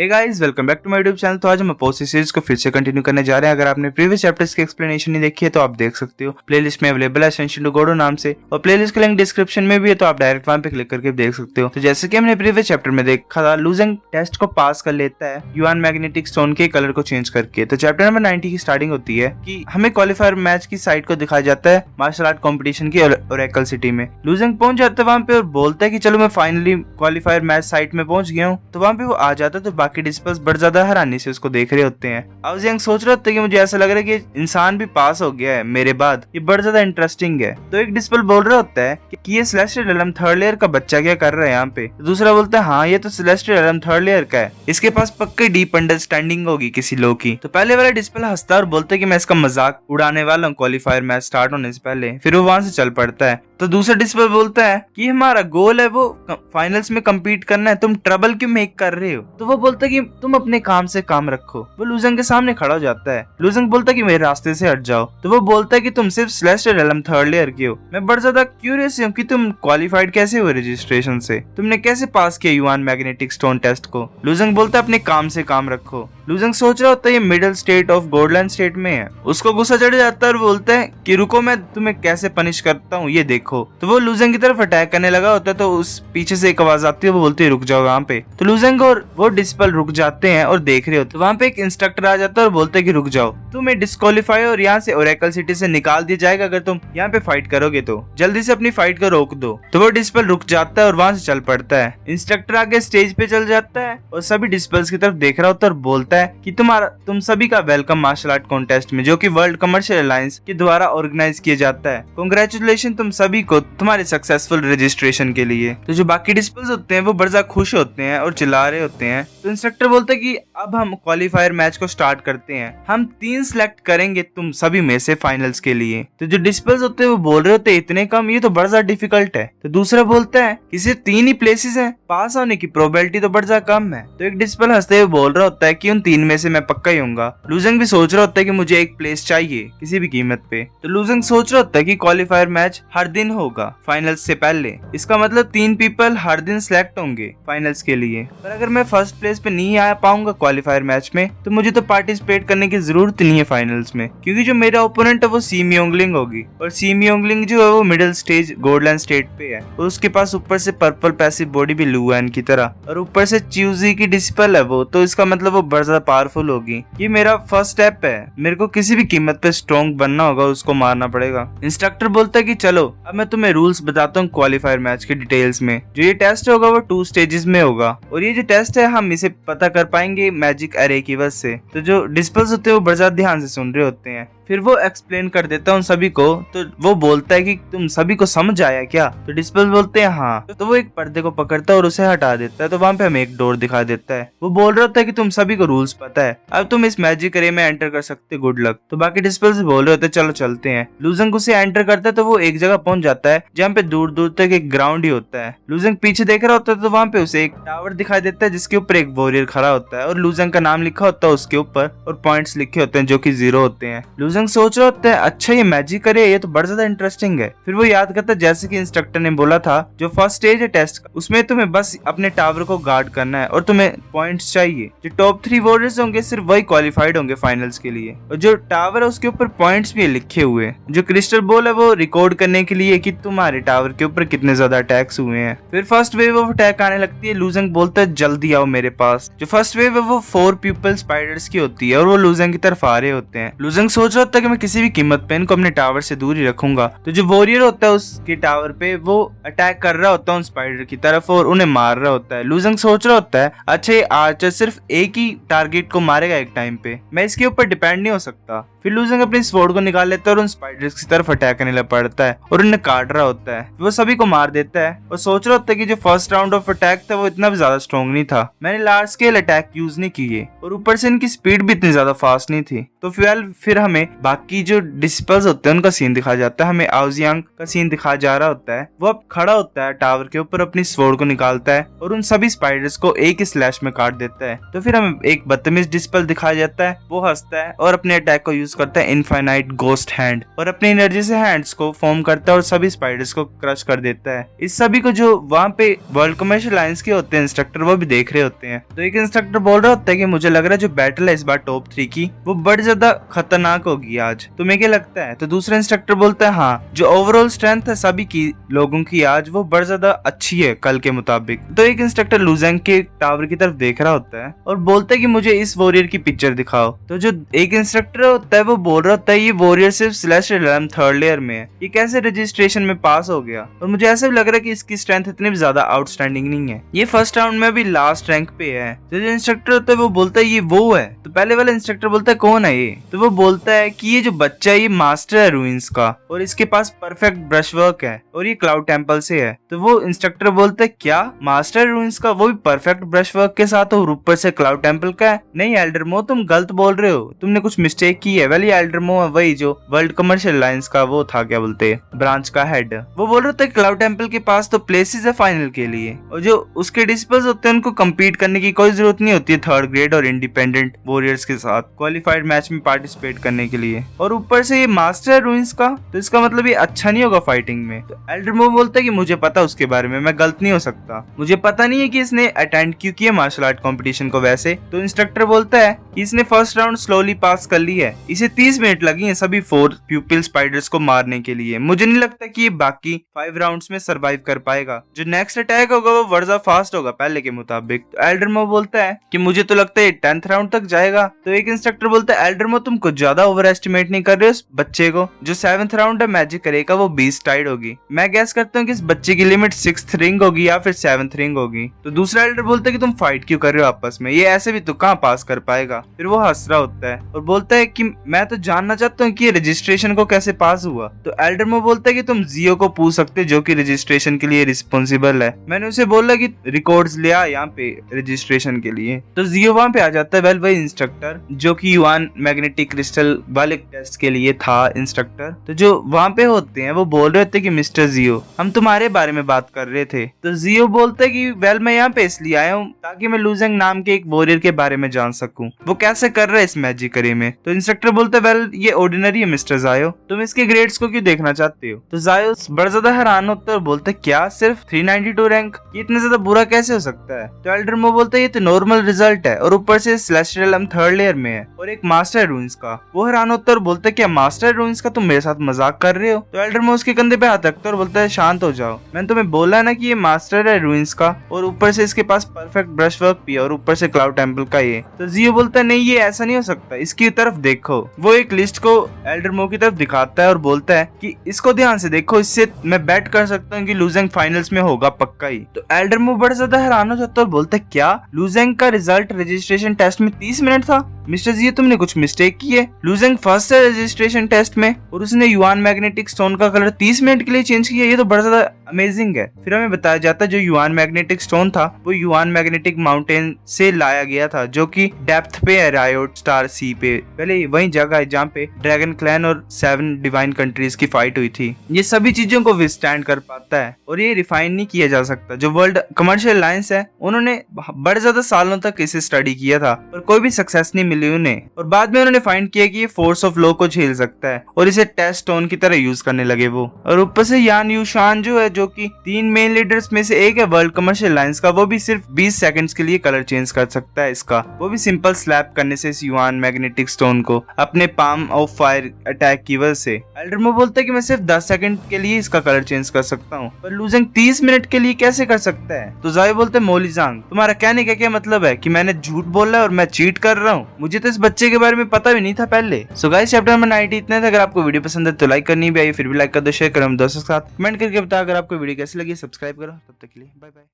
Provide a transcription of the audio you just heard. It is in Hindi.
Hey guys, welcome back to my YouTube channel. तो आज हम अपोसी सीरीज को फिर से कंटिन्यू करने जा रहे हैं। अगर आपने प्रीवियस चैप्टर्स की एक्सप्लेनेशन नहीं देखी है तो आप देख सकते हो, प्लेलिस्ट में अवेलेबल है असेंशन टू गॉडो नाम से, और प्लेलिस्ट का लिंक डिस्क्रिप्शन में भी है, तो आप डायरेक्ट वहां पे क्लिक करके देख सकते हो। तो जैसे कि हमने प्रीवियस चैप्टर में देखा था, लूजेंग टेस्ट को पास कर लेता है युआन मैग्नेटिक स्टोन के कलर को चेंज करके। तो चैप्टर नंबर 90 की स्टार्टिंग होती है कि हमें क्वालिफायर मैच की साइट को दिखाया जाता है मार्शल आर्ट कॉम्पिटिशन की ओरेकल सिटी में। लूजेंग पहुंच जाता है वहां पे और बोलता है कि चलो मैं फाइनली क्वालिफायर मैच साइट में पहुंच गया हूँ। तो वहां पे वो आ जाता है तो बाकी डिस्पल्स बड़े ज्यादा हैरानी से उसको देख रहे होते हैं। आउजियांग सोच रहा होता है कि मुझे ऐसा लग रहा है कि इंसान भी पास हो गया है मेरे बाद, ये बड़ा ज्यादा इंटरेस्टिंग है। तो एक डिस्पल बोल रहा होता है कि ये सेलेस्टियल रेलम थर्ड लेयर का बच्चा क्या कर रहा है यहाँ पे। तो दूसरा बोलता है हाँ, ये तो सेलेस्टियल रेलम थर्ड लेयर का है, इसके पास पक्की डीप अंडरस्टैंडिंग होगी किसी लो की। तो पहले वाला डिस्पल हंसता है और बोलता है कि मैं इसका मजाक उड़ाने वाला हूँ क्वालिफायर मैच स्टार्ट होने से पहले। फिर वो वहां से चल पड़ता है। तो दूसरा डिस्पल बोलता है कि हमारा गोल है वो फाइनल्स में कम्पीट करना है, तुम ट्रबल क्यों मेक कर रहे हो। तो वो बोलता है कि तुम अपने काम से काम रखो। वो लूजेंग के सामने खड़ा हो जाता है। लूजेंग बोलता है कि मेरे रास्ते से हट जाओ। तो वो बोलता है कि तुम सिर्फ सेलेस्टियल रेलम थर्ड लेयर के हो, मैं बड़ा ज्यादा क्यूरियस हूँ कि तुम क्वालिफाइड कैसे हुए रजिस्ट्रेशन से, तुमने कैसे पास किया युआन मैग्नेटिक स्टोन टेस्ट को। लूजेंग बोलता है अपने काम से काम रखो। लूजेंग सोच रहा होता है ये मिडिल स्टेट ऑफ गोल्डलैंड स्टेट में है। उसको गुस्सा चढ़ जाता है और बोलता है कि रुको, मैं तुम्हें कैसे पनिश करता हूँ ये देखो। तो वो लूजेंग की तरफ अटैक करने लगा होता है। तो उस पीछे से एक आवाज आती है, वो बोलती है रुक जाओ यहाँ पे। तो लूजेंग और वो डिस्पल रुक जाते हैं और देख रहे होते। वहाँ पे एक इंस्ट्रक्टर आ जाता है और बोलते है कि रुक जाओ, तुम्हें डिस्क्वालीफाई और यहाँ से ओरेकल सिटी से निकाल दिया जाएगा अगर तुम यहाँ पे फाइट करोगे, तो जल्दी से अपनी फाइट को रोक दो। तो वो डिस्पल रुक जाता है और वहाँ से चल पड़ता है। इंस्ट्रक्टर आगे स्टेज पे चल जाता है और सभी डिस्पल्स की तरफ देख रहा होता है और बोलता है कि तुम सभी का वेलकम मार्शल आर्ट कॉन्टेस्ट में, जो कि वर्ल्ड कमर्शियल अलायंस के द्वारा ऑर्गेनाइज किया जाता है। कांग्रेचुलेशन तुम सभी को तुम्हारे सक्सेसफुल रजिस्ट्रेशन के लिए। तो जो बाकी डिस्पल्स होते हैं वो बड़ा ज्यादा खुश होते हैं और चिल्ला रहे होते हैं। तो इंस्ट्रक्टर बोलता है कि अब हम क्वालिफायर मैच को स्टार्ट करते हैं, हम 3 सिलेक्ट करेंगे तुम सभी में से फाइनल्स के लिए। तो जो डिस्पल्स होते हैं वो बोल रहे होते हैं इतने कम, ये तो बड़ा ज्यादा डिफिकल्ट है। तो दूसरा बोलता है कि सिर्फ 3 ही प्लेसेस हैं, पास होने की प्रोबेबिलिटी तो बड़ा ज्यादा कम है। तो एक डिस्पल हंसते हुए बोल रहा होता है कि उन 3 में से मैं पक्का ही होऊंगा। लूजेंग भी सोच रहा होता है कि मुझे एक प्लेस चाहिए किसी भी कीमत पे। तो लूजेंग सोच रहा होता है कि क्वालिफायर मैच हर दिन होगा फाइनल्स से पहले, इसका मतलब 3 पीपल हर दिन सिलेक्ट होंगे फाइनल्स के लिए। पर अगर मैं फर्स्ट प्लेस पे नहीं आ पाऊंगा क्वालिफायर मैच में तो मुझे तो पार्टिसिपेट करने की जरूरत नहीं है फाइनल्स में, क्योंकि जो मेरा ओपोनेंट है वो सी मियोंगलिंग होगी, और सी मियोंगलिंग जो है वो मिडिल स्टेज गोल्डलैंड स्टेट पे है, और उसके पास ऊपर से पर्पल पैसिव बॉडी भी लुआन की तरह, और ऊपर से च्यूजी की डिस्पल है वो, तो इसका मतलब वो बहुत ज्यादा पावरफुल होगी। ये मेरा फर्स्ट स्टेप है, मेरे को किसी भी कीमत पे स्ट्रॉन्ग बनना होगा, उसको मारना पड़ेगा। इंस्ट्रक्टर बोलता है कि चलो अब मैं तुम्हें रूल्स बताता हूँ क्वालिफायर मैच के डिटेल्स में। जो ये टेस्ट होगा वो 2 स्टेजेस में होगा, और ये जो टेस्ट है हम इसे पता कर पाएंगे मैजिक अरे की वजह से। तो जो डिस्पल्स होते हैं वो बड़ा ज्यादा ध्यान से सुन रहे होते हैं। फिर वो एक्सप्लेन कर देता है उन सभी को। तो वो बोलता है कि तुम सभी को समझ आया क्या। तो डिस्पल्स बोलते हैं हाँ। तो वो एक पर्दे को पकड़ता है और उसे हटा देता है। तो वहां पे हमें एक डोर दिखा देता है। वो बोल रहा होता है कि तुम सभी को रूल्स पता है, अब तुम इस मैजिक अरे में एंटर कर सकते, गुड लक। तो बाकी डिस्पल्स बोल रहे होते हैं चलो चलते हैं। लूजेंग उसे एंटर करता है तो वो एक जगह पहुंच जाता है जहाँ पे दूर दूर तक एक ग्राउंड ही होता है। लूजेंग पीछे देख रहा होता है तो वहाँ पे उसे एक टावर दिखाई देता है जिसके ऊपर एक वॉरियर खड़ा होता है और लूजेंग का नाम लिखा होता है उसके ऊपर, और पॉइंट्स लिखे होते हैं जो कि 0 होते हैं। लूजेंग सोच रहा होता है अच्छा ये मैजिक करे, ये तो बड़ा ज्यादा इंटरेस्टिंग है। फिर वो याद करता है जैसे कि इंस्ट्रक्टर ने बोला था जो फर्स्ट स्टेज है टेस्ट का, उसमें तुम्हें बस अपने टावर को गार्ड करना है और तुम्हें पॉइंट्स चाहिए। जो टॉप 3 वॉरियर्स होंगे सिर्फ वही क्वालिफाइड होंगे फाइनल्स के लिए, और जो टावर है उसके ऊपर पॉइंट्स भी लिखे हुए। जो क्रिस्टल बॉल है वो रिकॉर्ड करने के लिए कि तुम्हारे टावर के ऊपर कितने ज्यादा अटैक्स हुए हैं। फिर फर्स्ट वेव ऑफ अटैक आने लगती है। लूजेंग बोलता है जल्दी आओ मेरे पास। जो फर्स्ट वेव है वो 4 पीपल स्पाइडर्स की होती है और वो लूजेंग की तरफ आ रहे होते हैं। लूजेंग सोच रहा होता है कि मैं किसी भी कीमत पे इनको अपने टावर से दूर ही रखूंगा। तो जो वॉरियर होता है उसके टावर पे वो अटैक कर रहा होता है उन स्पाइडर की तरफ और उन्हें मार रहा होता है। लूजेंग सोच रहा होता है अच्छा ये आर्चर सिर्फ एक ही टारगेट को मारेगा एक टाइम पे, मैं इसके ऊपर डिपेंड नहीं हो सकता। फिर लूजेंग अपनी स्वॉर्ड को निकाल लेता है और उन स्पाइडर्स की तरफ अटैक करने लग पड़ता है और उन्हें काट रहा होता है। वो सभी को मार देता है और सोच रहा होता है कि जो फर्स्ट राउंड ऑफ अटैक था वो इतना भी ज्यादा स्ट्रॉन्ग नहीं था, मैंने लार्ज स्केल अटैक यूज नहीं किए, और ऊपर से इनकी स्पीड भी इतनी ज्यादा फास्ट नहीं थी। तो फिर हमें बाकी जो डिस्पल्स होते हैं उनका सीन दिखाया जाता है। हमें आउजियांग का सीन दिखाया जा रहा होता है। वो अब खड़ा होता है टावर के ऊपर, अपनी स्वॉर्ड को निकालता है और उन सभी स्पाइडर्स को एक ही स्लैश में काट देता है। तो फिर हमें एक बदतमीज डिस्पल दिखाया जाता है। वो हंसता है और अपने अटैक को यूज यूज करता है इनफाइनाइट गोस्ट हैंड और अपनी एनर्जी से हैंड्स को फॉर्म करता है और सभी स्पाइडर्स को क्रश कर देता है। इस सभी को जो वहाँ पे वर्ल्ड कमर्शियल लाइंस के होते हैं इंस्ट्रक्टर वो भी देख रहे होते हैं। तो एक इंस्ट्रक्टर बोल रहा होता है कि मुझे लग रहा है जो बैटल है इस बार टॉप 3 की वो बड़ी ज्यादा खतरनाक होगी आज, तुम्हें क्या लगता है? तो दूसरा इंस्ट्रक्टर बोलता है हाँ, जो ओवरऑल स्ट्रेंथ है सभी की लोगों की आज वो बड़ी ज्यादा अच्छी है कल के मुताबिक। तो एक इंस्ट्रक्टर लुजेंग के टावर की तरफ देख रहा होता है और बोलता है कि मुझे इस वॉरियर की पिक्चर दिखाओ। तो जो एक इंस्ट्रक्टर होता है वो बोल रहा होता है ये वॉरियर सिर्फ सेलेस्टियल रियल्म 3rd लेयर में है, ये कैसे रजिस्ट्रेशन में पास हो गया? और मुझे ऐसा भी लग रहा है कि इसकी स्ट्रेंथ इतनी भी ज्यादा आउटस्टैंडिंग नहीं है, ये फर्स्ट राउंड में भी लास्ट रैंक पे है। तो जो इंस्ट्रक्टर होता है वो बोलता है ये वो है। तो पहले वाला इंस्ट्रक्टर बोलता है कौन है ये? तो वो बोलता है कि ये जो बच्चा है ये मास्टर है रूइंस का और इसके पास परफेक्ट ब्रश वर्क है और ये क्लाउड टेम्पल से है। तो वो इंस्ट्रक्टर बोलता है क्या मास्टर रूइंस का, वो भी परफेक्ट ब्रश वर्क के साथ और ऊपर से क्लाउड टेम्पल का है? नहीं एल्डरमो, तुम गलत बोल रहे हो, तुमने कुछ मिस्टेक की है। वेल ये एल्डरमो है वही जो वर्ल्ड कमर्शियल लाइंस का वो था, क्या बोलते हैं, ब्रांच का हेड। वो बोल रहे थे क्लाउड टेम्पल के पास तो प्लेसेस है फाइनल के लिए और जो उसके डिस्पल्स होते हैं उनको कम्पीट करने की कोई जरूरत नहीं होती है 3rd ग्रेड और इंडिपेंडेंट वॉरियर्स के साथ क्वालिफाइड मैच में पार्टिसिपेट करने के लिए। और ऊपर से ये मास्टर है रूइंस का, तो इसका मतलब ये अच्छा नहीं होगा फाइटिंग में। तो एल्डरमो बोलता है कि मुझे पता उसके बारे में, मैं गलत नहीं हो सकता, मुझे पता नहीं है कि इसने अटेंड क्यों किया मार्शल आर्ट कंपटीशन को वैसे। तो इंस्ट्रक्टर बोलता है कि इसने फर्स्ट राउंड स्लोली पास कर ली है, इसे 30 मिनट लगी है सभी 4 प्यूपिल स्पाइडर्स को मारने के लिए। मुझे नहीं लगता कि ये बाकी 5 राउंड्स में सरवाइव कर पाएगा, जो नेक्स्ट अटैक होगा वो वर्जा फास्ट होगा पहले के मुताबिक। तो एल्डरमो बोलता है कि मुझे तो लगता है 10th राउंड तक जाएगा। तो एक इंस्ट्रक्टर बोलता है एल्डरमो तुम कुछ ज्यादा ओवर एस्टिमेट नहीं कर रहे हो इस बच्चे को, जो 7th राउंड है मैजिक करेगा वो बीस्ट टाइड होगी। मैं गैस करता हूँ कि इस बच्चे की लिमिट 6th रिंग होगी या फिर 7th रिंग होगी। तो दूसरा एल्डर बोलता है कि तुम फाइट क्यों कर रहे हो आपस में, ये ऐसे भी तो कहाँ पास कर पाएगा। फिर वो हंस रहा होता है और बोलता है कि मैं तो जानना चाहता हूँ कि रजिस्ट्रेशन को कैसे पास हुआ। तो एल्डरमो बोलता है कि तुम जियो को पूछ सकते जो कि रजिस्ट्रेशन के लिए रिस्पॉन्सिबल है। मैंने उसे बोला कि रिकॉर्ड्स लिया यहाँ पे रजिस्ट्रेशन के लिए। तो जियो वहाँ पे आ जाता है। वेल वही इंस्ट्रक्टर जो कि युआन मैग्नेटिक क्रिस्टल वाले टेस्ट के लिए था इंस्ट्रक्टर। तो जो वहाँ पे होते हैं वो बोल रहे थे कि मिस्टर जियो हम तुम्हारे बारे में बात कर रहे थे। तो जियो बोलता है कि वेल मैं यहाँ पे इसलिए आया हूँ ताकि मैं लुजेंग नाम के एक वॉरियर के बारे में जान सकूं, वो कैसे कर रहा है इस मैजिकरी में। तो इंस्ट्रक्टर बोलता है वेल ये ऑर्डिनरी है मिस्टर जायो, तुम इसके ग्रेड्स को क्यों देखना चाहते हो? तो जायो बड़ा ज्यादा हैरान होता है और बोलता है क्या सिर्फ 392 रैंक, ये इतना ज्यादा बुरा कैसे हो सकता है? तो एल्डरमो बोलता है ये तो नॉर्मल रिजल्ट है और ऊपर से सेलेस्टियल रियल्म 3rd लेयर में है और एक मास्टर रूइंस का। वो हैरान होता है और बोलता है क्या मास्टर रूइंस का, तुम मेरे साथ मजाक कर रहे हो? तो एल्डरमो उसके कंधे पे हाथ रखता है और बोलता है शांत हो जाओ, मैंने तुम्हें बोला है ना कि ये मास्टर है रूइंस का और ऊपर से इसके पास परफेक्ट ब्रश वर्क भी है और ऊपर से क्लाउड टेम्पल का ये। तो जियो बोलता है नहीं ये ऐसा नहीं हो सकता, इसकी तरफ देखो। वो एक लिस्ट को एल्डरमो की तरफ दिखाता है और बोलता है कि इसको ध्यान से देखो, इससे मैं बेट कर सकता हूँ कि लुजेंग फाइनल्स में होगा पक्का ही। तो एल्डरमो बड़ा ज्यादा हैरान हो जाता है और बोलता है क्या लुजेंग का रिजल्ट रजिस्ट्रेशन टेस्ट में 30 मिनट था? मिस्टर जी तुमने कुछ मिस्टेक की है, लुजेंग फर्स्ट है रजिस्ट्रेशन टेस्ट में और उसने युआन मैग्नेटिक स्टोन का कलर 30 मिनट के लिए चेंज किया, ये तो बड़ा ज्यादा अमेजिंग है। फिर हमें बताया जाता है जो युआन मैग्नेटिक स्टोन था वो युआन मैग्नेटिक माउंटेन से लाया गया था जो कि डेप्थ पे है रायोट स्टार सी पे, पहले वही जगह है जहाँ पे ड्रैगन क्लैन और 7 डिवाइन कंट्रीज की फाइट हुई थी। ये सभी चीजों को विस्टैंड कर पाता है और ये रिफाइन नहीं किया जा सकता। जो वर्ल्ड कमर्शियल लाइंस है उन्होंने बड़े ज्यादा सालों तक इसे स्टडी किया था पर कोई भी सक्सेस नहीं मिली उन्हें और बाद में उन्होंने फाइंड किया कि ये फोर्स ऑफ लॉ को झेल सकता है और इसे टेस्ट स्टोन की तरह यूज करने लगे वो। और ऊपर से यान यूशान जो है जो कि 3 मेन लीडर्स में से एक है वर्ल्ड कमर्शियल लाइंस का, वो भी सिर्फ 20 सेकंड्स के लिए कलर चेंज कर सकता है इसका, वो भी सिंपल स्लैप करने से इस युआन मैग्नेटिक स्टोन को अपने पाम ऑफ फायर अटैक की वजह से। एल्डरमो बोलता है कि मैं सिर्फ 10 सेकंड के लिए इसका कलर चेंज कर सकता हूँ पर लुजेंग 30 मिनट के लिए कैसे कर सकता है? तो जायो बोलते हैं मोलीजांग तुम्हारा कहने का क्या मतलब है कि मैंने झूठ बोला है और मैं चीट कर रहा हूँ? मुझे तो इस बच्चे के बारे में पता भी नहीं था पहले। सो गाइस चैप्टर नंबर 90 इतना था। अगर आपको वीडियो पसंद है तो लाइक करनी भी आई, फिर भी लाइक कर दो, शेयर करो, दोस्तों के साथ कमेंट करके बताओ। अगर आपको वीडियो कैसी लगी सब्सक्राइब करो। तब तक के लिए बाय बाय।